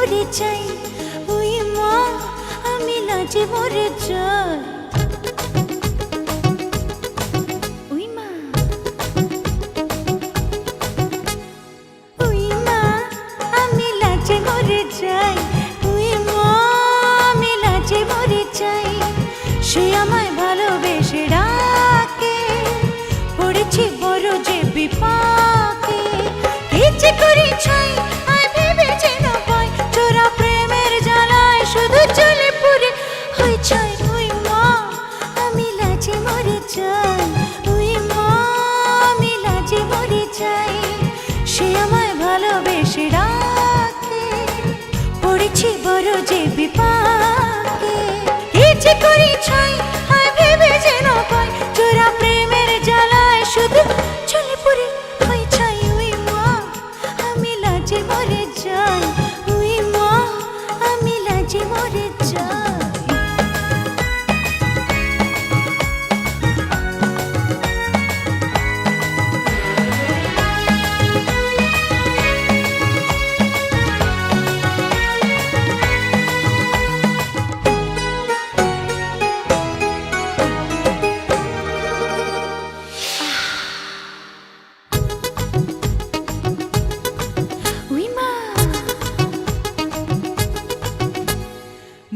মরে যাই, ওই মা আমি লাজে মরে যাই। ওই মা, ওই মা আমি লাজে মরে যাই, ওই মা আমি লাজে মরে যাই। সে আমায় ভালোবেসে ডাকে, পড়েছি বড় যে বিপাকে। কি যে করি ছাই আয় ভেবে যেন পাই, চোরা প্রেমের জ্বালায় শুধু চলে পুরে হয়ে যায়। ওই মা আমি লাজে মরে যাই, ওই মা আমি লাজে মরে যাই। সে আমায় ভালোবেসে ডাকে, পড়েছি বড় যে বিপাকে। কি যে করি ছাই আয় ভেবে যেন পাই, চোরা প্রেমের জ্বালায় শুধু চলে পুরে হয়ে যায়। ওই মা আমি লাজে মরে যাই, ওই মা আমি লাজে মরে যাই।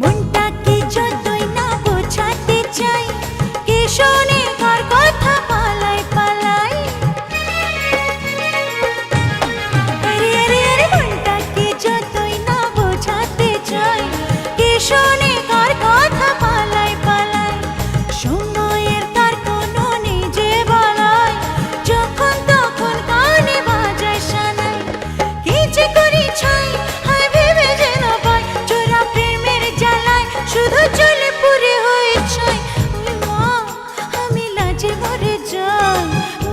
মনটাকে যতই না বোঝাতে চাই, কে শোনে কার কথা পালাই পালাই। আরে আরে আরে মনটাকে যতই না বোঝাতে চাই, কে শোনে কার কথা পালাই পালাই। সময়ের তার কোনো নেই যে বলাই, যখন তখন কানে বাজায় সানাই। কি যে করি ছাই হায় ভেবে যেন পাই, চোরা প্রেমের জ্বালায় শুধু চলে পুরে হয়ে যায়। ওই মা আমি লাজে মরে যাই,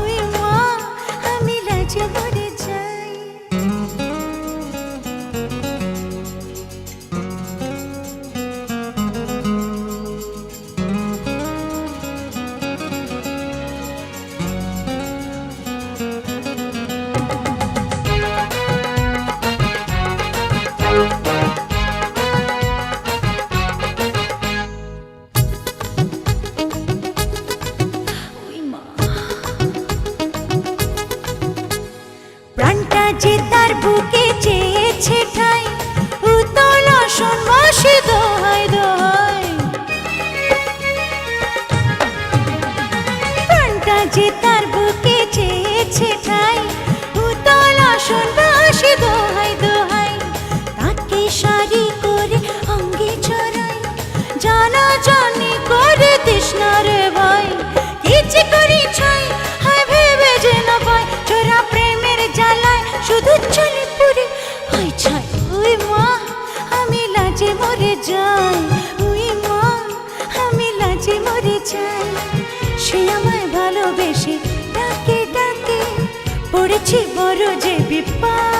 ওই মা আমি লাজে মরে যাই। প্রাণটা যে তার বুকে চেয়েছে ঠাই, উতল আসন বসে দোহাই দোহাই। প্রাণটা যে তার বুকে চেয়েছে ঠাই, উতল আসন বসে দোহাই দোহাই। তাকে সারি করে অঙ্গে চড়াই, জানা জানি করে তৃষ্ণারে ভাই। কি যে করি ছাই হায় ভেবে যে না পাই, চোরা প্রেমের জ্বালায় শুধু চলে পুরে হয়ে যায়। ওই মা আমি লাজে মরে যাই, ওই মা আমি লাজে মরে যাই। সে আমায় ভালোবেসে ডাকে ডাকে, পড়েছি বড় যে বিপদ।